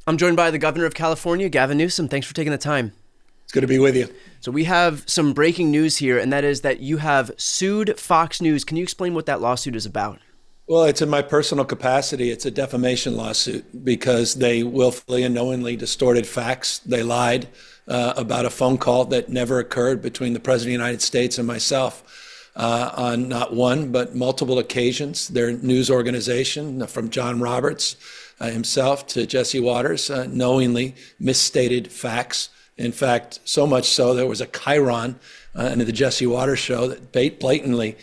I'm joined by the governor of California, Gavin Newsom. Thanks for taking the time. It's good to be with you. So we have some breaking news here, and that is that you have sued Fox News. Can you explain what that lawsuit is about? Well, it's in my personal capacity. It's a defamation lawsuit because they willfully and knowingly distorted facts. They lied about a phone call that never occurred between the President of the United States and myself on not one, but multiple occasions. Their news organization, from John Roberts himself to Jesse Waters, knowingly misstated facts. In fact, so much so there was a chyron in the Jesse Waters show that blatantly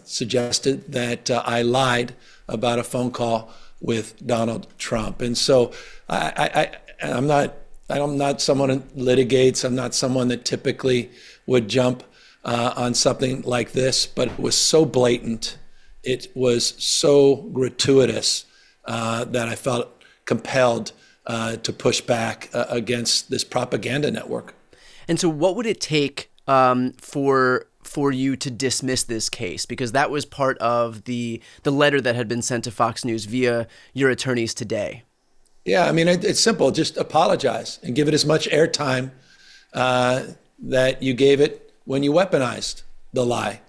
suggested that I lied about a phone call with Donald Trump. And so I'm not someone who litigates. I'm not someone that typically would jump on something like this, but it was so blatant. It was so gratuitous that I felt compelled to push back against this propaganda network. And so what would it take for you to dismiss this case? Because that was part of the letter that had been sent to Fox News via your attorneys today. Yeah, I mean, it's simple. Just apologize and give it as much airtime that you gave it when you weaponized the lie.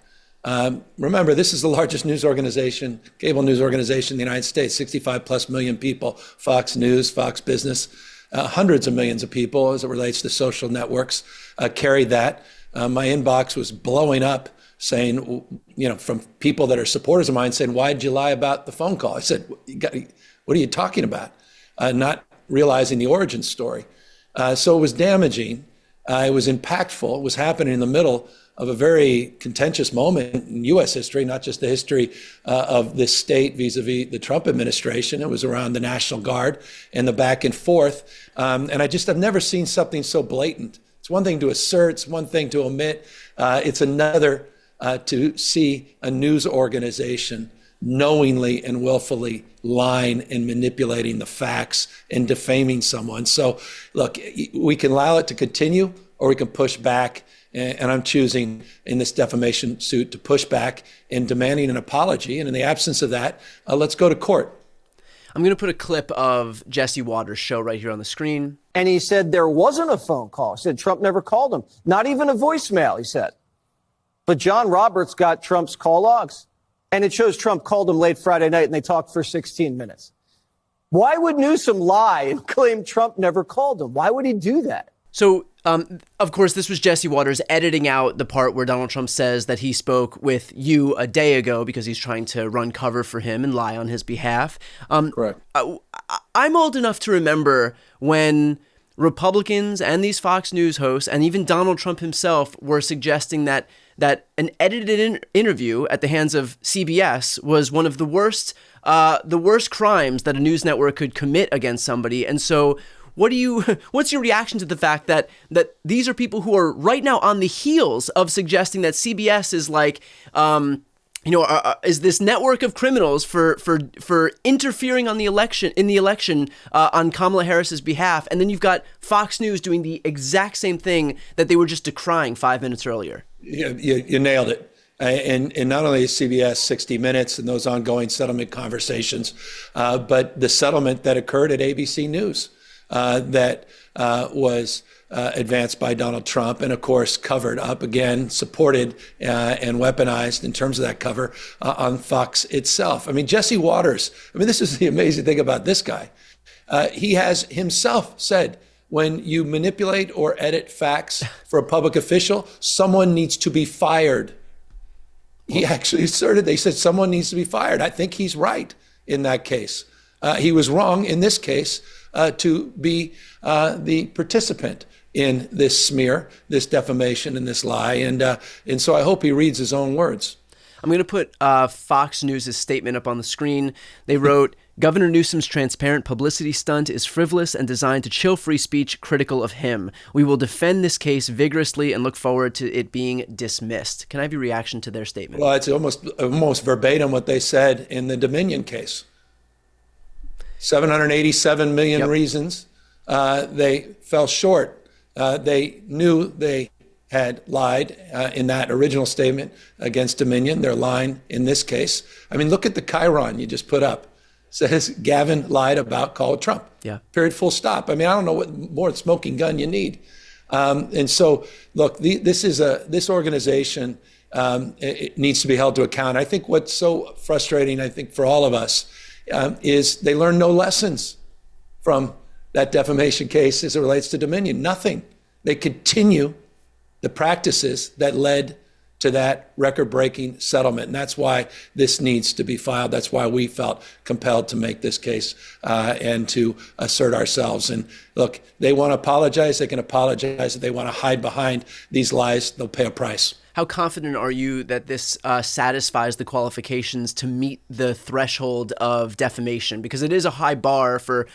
Remember, this is the largest news organization, cable news organization in the United States, 65 plus million people, Fox News, Fox Business, hundreds of millions of people as it relates to social networks carried that. My inbox was blowing up saying, from people that are supporters of mine saying, why did you lie about the phone call? I said, what are you talking about? Not realizing the origin story. So it was damaging. It was impactful. It was happening in the middle of a very contentious moment in U.S. history, not just the history of this state vis-a-vis the Trump administration. It was around the National Guard and the back and forth. And I've never seen something so blatant. It's one thing to assert, it's one thing to omit. It's another to see a news organization knowingly and willfully lying and manipulating the facts and defaming someone. So look, we can allow it to continue or we can push back. And I'm choosing in this defamation suit to push back and demanding an apology. And in the absence of that, let's go to court. I'm going to put a clip of Jesse Waters' show right here on the screen. And he said there wasn't a phone call. He said Trump never called him. Not even a voicemail, he said. But John Roberts got Trump's call logs. And it shows Trump called him late Friday night and they talked for 16 minutes. Why would Newsom lie and claim Trump never called him? Why would he do that? So, of course, this was Jesse Waters editing out the part where Donald Trump says that he spoke with you a day ago because he's trying to run cover for him and lie on his behalf. Correct. I'm old enough to remember when Republicans and these Fox News hosts and even Donald Trump himself were suggesting that an edited interview at the hands of CBS was one of the worst crimes that a news network could commit against somebody. And so what's your reaction to the fact that these are people who are right now on the heels of suggesting that CBS is like, is this network of criminals for interfering in the election on Kamala Harris's behalf, and then you've got Fox News doing the exact same thing that they were just decrying 5 minutes earlier. You nailed it. And not only is CBS 60 Minutes and those ongoing settlement conversations, but the settlement that occurred at ABC News. That was advanced by Donald Trump and, of course, covered up again, supported and weaponized in terms of that cover on Fox itself. I mean, Jesse Waters, this is the amazing thing about this guy. He has himself said, when you manipulate or edit facts for a public official, someone needs to be fired. He actually asserted, they said someone needs to be fired. I think he's right in that case. He was wrong in this case to be the participant in this smear, this defamation, and this lie. And so I hope he reads his own words. I'm going to put Fox News' statement up on the screen. They wrote, Governor Newsom's transparent publicity stunt is frivolous and designed to chill free speech critical of him. We will defend this case vigorously and look forward to it being dismissed. Can I have your reaction to their statement? Well, it's almost verbatim what they said in the Dominion case. 787 million reasons. They fell short. They knew they had lied in that original statement against Dominion. They're lying in this case. Look at the chyron you just put up. says Gavin lied about Trump. Yeah. Period, full stop. I mean, I don't know what more smoking gun you need. And so, look, this organization, it needs to be held to account. I think what's so frustrating, I think, for all of us, is they learn no lessons from that defamation case as it relates to Dominion. Nothing. They continue the practices that led to that record-breaking settlement. And that's why this needs to be filed. That's why we felt compelled to make this case and to assert ourselves. And look, they want to apologize. They can apologize. If they want to hide behind these lies, they'll pay a price. How confident are you that this satisfies the qualifications to meet the threshold of defamation? Because it is a high bar for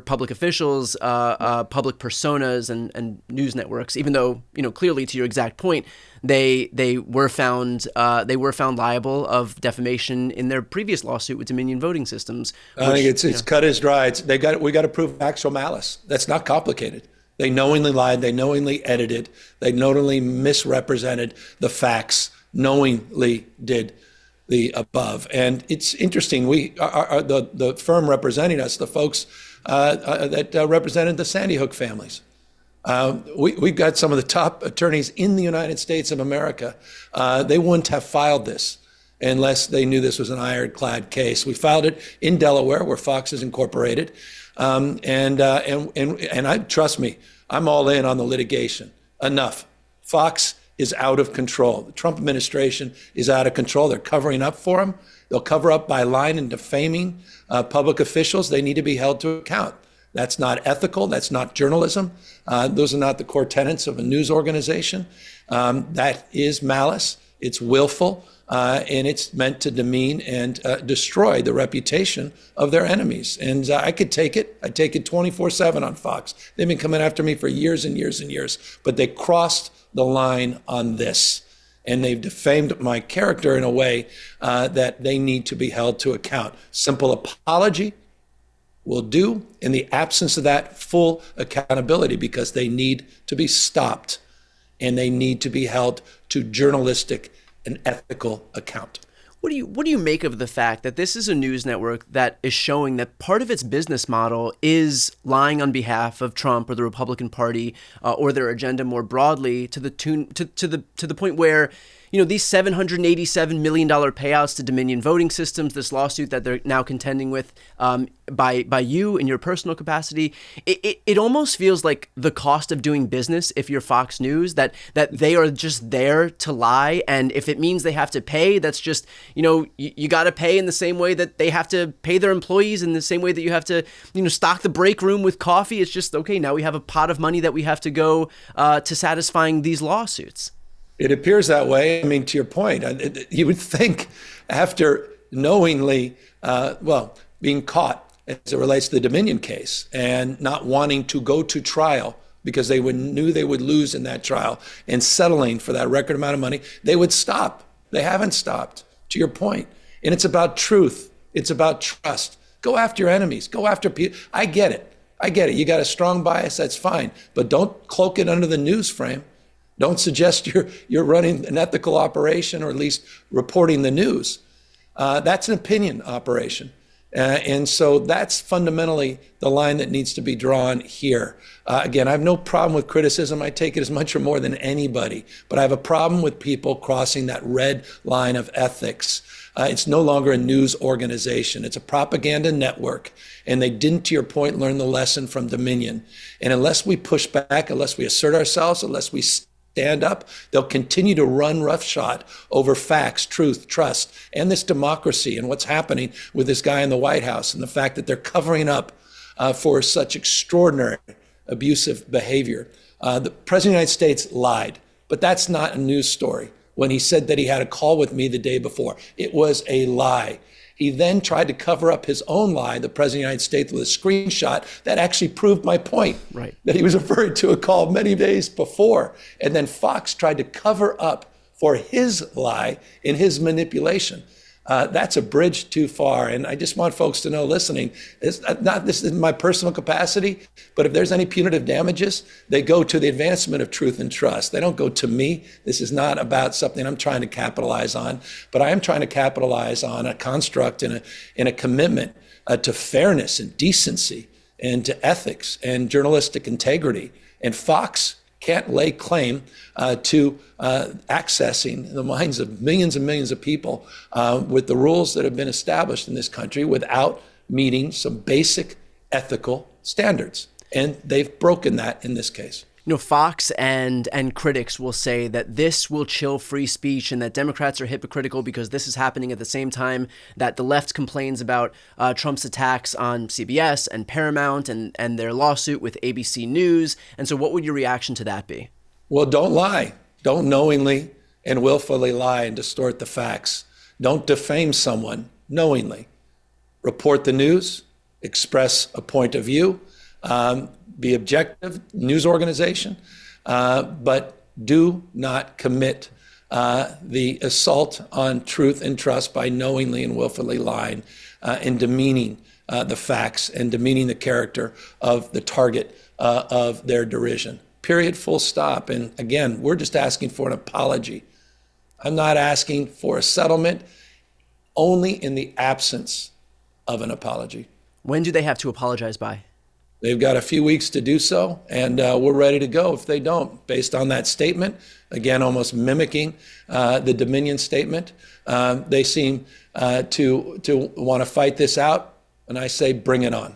public officials, public personas, and news networks. Even though, clearly, to your exact point, they were found liable of defamation in their previous lawsuit with Dominion Voting Systems. I think it's cut as dry. We got to prove actual malice. That's not complicated. They knowingly lied. They knowingly edited. They knowingly misrepresented the facts. Knowingly did the above. And it's interesting. We are the firm representing us, the folks that represented the Sandy Hook families. We've got some of the top attorneys in the United States of America. They wouldn't have filed this unless they knew this was an ironclad case. We filed it in Delaware, where Fox is incorporated. And trust me, I'm all in on the litigation. Enough. Fox is out of control. The Trump administration is out of control. They're covering up for him. They'll cover up by lying and defaming public officials. They need to be held to account. That's not ethical. That's not journalism. Those are not the core tenets of a news organization. That is malice. It's willful. And it's meant to demean and destroy the reputation of their enemies. And I could take it. I take it 24/7 on Fox. They've been coming after me for years and years and years. But they crossed the line on this. And they've defamed my character in a way that they need to be held to account. Simple apology will do. In the absence of that, full accountability, because they need to be stopped. And they need to be held to journalistic an ethical account. What do you make of the fact that this is a news network that is showing that part of its business model is lying on behalf of Trump or the Republican Party or their agenda more broadly, to the point where these $787 million payouts to Dominion Voting Systems, this lawsuit that they're now contending with by you in your personal capacity, it almost feels like the cost of doing business if you're Fox News, that they are just there to lie. And if it means they have to pay, that's just, you got to pay in the same way that they have to pay their employees, in the same way that you have to, stock the break room with coffee. It's just, okay, now we have a pot of money that we have to go to satisfying these lawsuits. It appears that way. I mean, to your point, you would think after knowingly, being caught as it relates to the Dominion case and not wanting to go to trial because they knew they would lose in that trial and settling for that record amount of money, they would stop. They haven't stopped, to your point. And it's about truth. It's about trust. Go after your enemies. Go after people. I get it. You got a strong bias, that's fine. But don't cloak it under the news frame. Don't suggest you're running an ethical operation or at least reporting the news. That's an opinion operation. And so that's fundamentally the line that needs to be drawn here. Again, I have no problem with criticism. I take it as much or more than anybody. But I have a problem with people crossing that red line of ethics. It's no longer a news organization. It's a propaganda network. And they didn't, to your point, learn the lesson from Dominion. And unless we push back, unless we assert ourselves, unless we stand up, they'll continue to run roughshod over facts, truth, trust, and this democracy and what's happening with this guy in the White House and the fact that they're covering up for such extraordinary abusive behavior. The President of the United States lied, but that's not a news story. When he said that he had a call with me the day before, it was a lie. He then tried to cover up his own lie, the President of the United States, with a screenshot that actually proved my point, right, that he was referring to a call many days before. And then Fox tried to cover up for his lie in his manipulation. That's a bridge too far. And I just want folks to know, listening, this is my personal capacity, but if there's any punitive damages, they go to the advancement of truth and trust. They don't go to me. This is not about something I'm trying to capitalize on, but I am trying to capitalize on a construct and a commitment to fairness and decency and to ethics and journalistic integrity. And Fox can't lay claim to accessing the minds of millions and millions of people with the rules that have been established in this country without meeting some basic ethical standards. And they've broken that in this case. Fox and critics will say that this will chill free speech and that Democrats are hypocritical because this is happening at the same time that the left complains about Trump's attacks on CBS and Paramount and their lawsuit with ABC News. And so what would your reaction to that be? Well, don't lie. Don't knowingly and willfully lie and distort the facts. Don't defame someone knowingly. Report the news, express a point of view, be objective, news organization, but do not commit the assault on truth and trust by knowingly and willfully lying and demeaning the facts and demeaning the character of the target of their derision. Period, full stop. And again, we're just asking for an apology. I'm not asking for a settlement, only in the absence of an apology. When do they have to apologize by? They've got a few weeks to do so, and we're ready to go if they don't. Based on that statement, again, almost mimicking the Dominion statement, they seem to want to fight this out, and I say bring it on.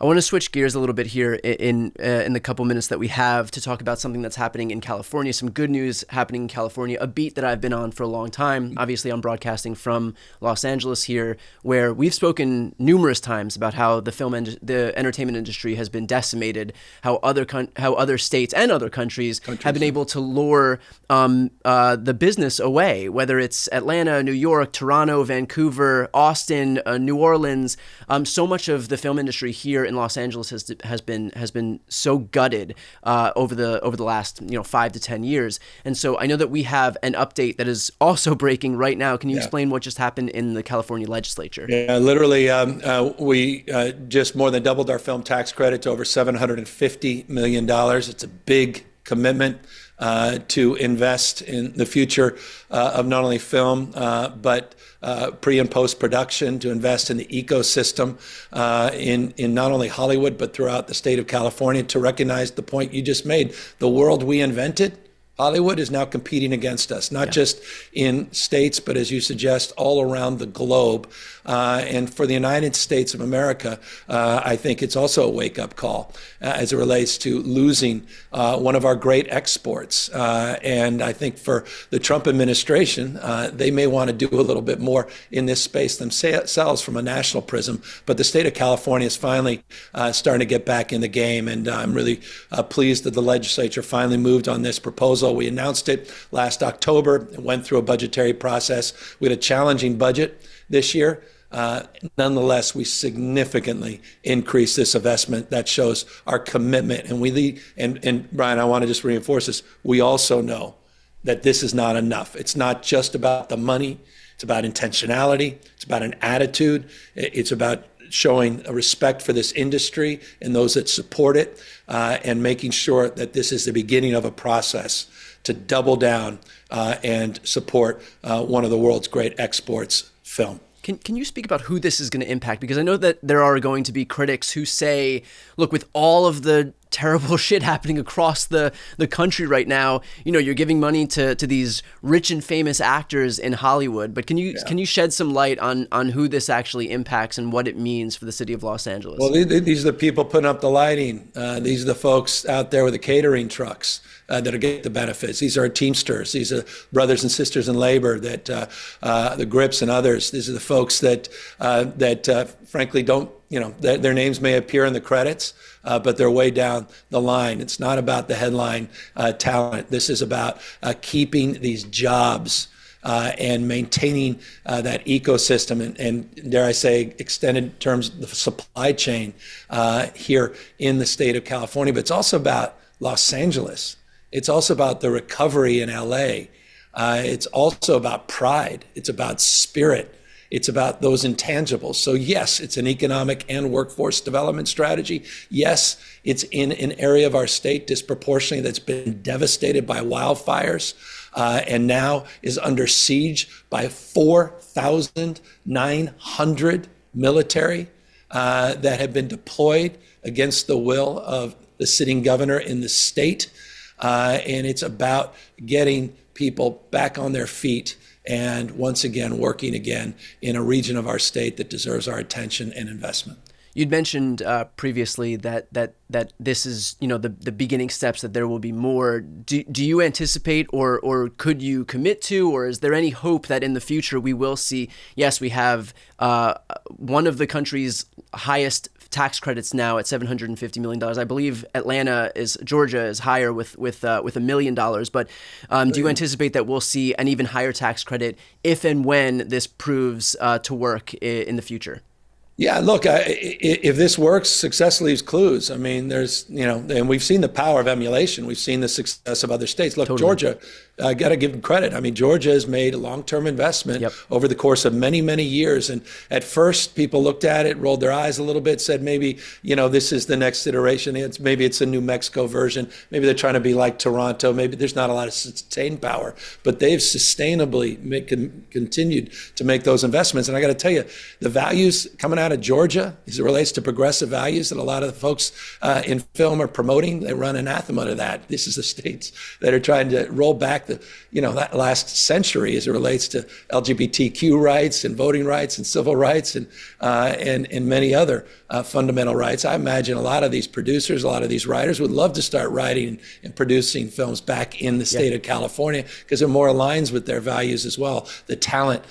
I want to switch gears a little bit here in the couple minutes that we have to talk about something that's happening in California, some good news happening in California, a beat that I've been on for a long time. Obviously, I'm broadcasting from Los Angeles here, where we've spoken numerous times about how the entertainment industry has been decimated, how other states and other countries have been able to lure the business away, whether it's Atlanta, New York, Toronto, Vancouver, Austin, New Orleans. So much of the film industry here in Los Angeles has been so gutted over the last 5 to 10 years. And so I know that we have an update that is also breaking right now. Can you explain what just happened in the California legislature? Yeah, literally, we just more than doubled our film tax credit to over $750 million. It's a big commitment to invest in the future of not only film, but pre and post production, to invest in the ecosystem in not only Hollywood, but throughout the state of California, to recognize the point you just made. The world we invented, Hollywood, is now competing against us, not just in states, but as you suggest, all around the globe. And for the United States of America, I think it's also a wake-up call as it relates to losing one of our great exports. And I think for the Trump administration, they may want to do a little bit more in this space themselves from a national prism. But the state of California is finally starting to get back in the game. And I'm really pleased that the legislature finally moved on this proposal. We announced it last October. It went through a budgetary process. We had a challenging budget this year. Nonetheless, we significantly increased this investment. That shows our commitment. And Brian, I want to just reinforce this. We also know that this is not enough. It's not just about the money. It's about intentionality. It's about an attitude. It's about showing a respect for this industry and those that support it, and making sure that this is the beginning of a process to double down and support one of the world's great exports, film. Can you speak about who this is going to impact? Because I know that there are going to be critics who say, look, with all of the terrible shit happening across the country right now, you're giving money to these rich and famous actors in Hollywood. But can you shed some light on who this actually impacts and what it means for the city of Los Angeles? Well, these are the people putting up the lighting. These are the folks out there with the catering trucks that are getting the benefits. These are our Teamsters. These are brothers and sisters in labor, that the Grips and others. These are the folks that frankly don't, their names may appear in the credits, but they're way down the line. It's not about the headline talent. This is about keeping these jobs and maintaining that ecosystem and dare I say, extended terms, the supply chain here in the state of California. But it's also about Los Angeles. It's also about the recovery in LA. It's also about pride. It's about spirit. It's about those intangibles. So yes, it's an economic and workforce development strategy. Yes, it's in an area of our state disproportionately that's been devastated by wildfires and now is under siege by 4,900 military that have been deployed against the will of the sitting governor in the state. And it's about getting people back on their feet and once again working again in a region of our state that deserves our attention and investment. You'd mentioned previously that this is, the beginning steps, that there will be more. Do you anticipate or could you commit to, or is there any hope that in the future we will see, yes, we have one of the country's highest tax credits now at $750 million. I believe Georgia is higher with $1 million. But do you anticipate that we'll see an even higher tax credit if and when this proves to work in the future? Yeah, look, if this works, success leaves clues. I mean, and we've seen the power of emulation. We've seen the success of other states. Look, totally. Georgia, I got to give them credit. I mean, Georgia has made a long-term investment over the course of many, many years. And at first, people looked at it, rolled their eyes a little bit, said maybe, this is the next iteration. Maybe it's a New Mexico version. Maybe they're trying to be like Toronto. Maybe there's not a lot of sustained power. But they've sustainably continued to make those investments. And I got to tell you, the values coming out of Georgia, as it relates to progressive values that a lot of the folks in film are promoting, they run anathema to that. This is the states that are trying to roll back that last century as it relates to LGBTQ rights and voting rights and civil rights and many other fundamental rights. I imagine a lot of these producers, a lot of these writers would love to start writing and producing films back in the state of California because it more aligns with their values as well. The talent,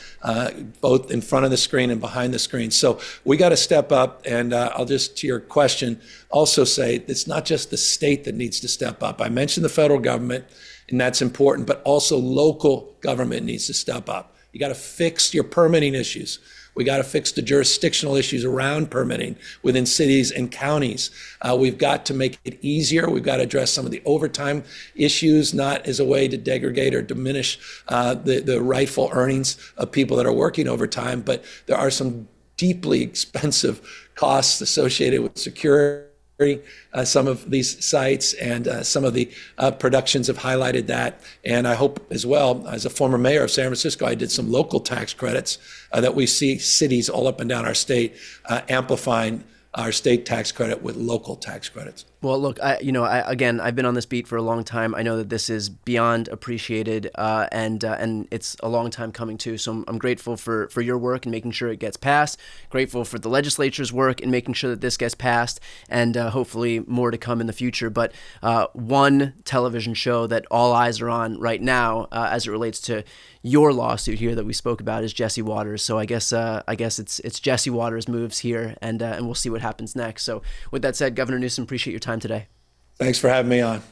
both in front of the screen and behind the screen. So we got to step up. And I'll just, to your question, also say it's not just the state that needs to step up. I mentioned the federal government, and that's important, but also local government needs to step up. You got to fix your permitting issues. We got to fix the jurisdictional issues around permitting within cities and counties. We've got to make it easier. We've got to address some of the overtime issues, not as a way to degrade or diminish the rightful earnings of people that are working overtime, but there are some deeply expensive costs associated with security. Some of these sites and some of the productions have highlighted that. And I hope as well, as a former mayor of San Francisco, I did some local tax credits that we see cities all up and down our state amplifying our state tax credit with local tax credits. Well, look, again, I've been on this beat for a long time. I know that this is beyond appreciated, and it's a long time coming too. So I'm grateful for your work in making sure it gets passed. Grateful for the legislature's work in making sure that this gets passed, and hopefully more to come in the future. But one television show that all eyes are on right now, as it relates to your lawsuit here that we spoke about, is Jesse Watters. So I guess it's Jesse Watters moves here, and we'll see what happens next. So with that said, Governor Newsom, appreciate your time today. Thanks for having me on.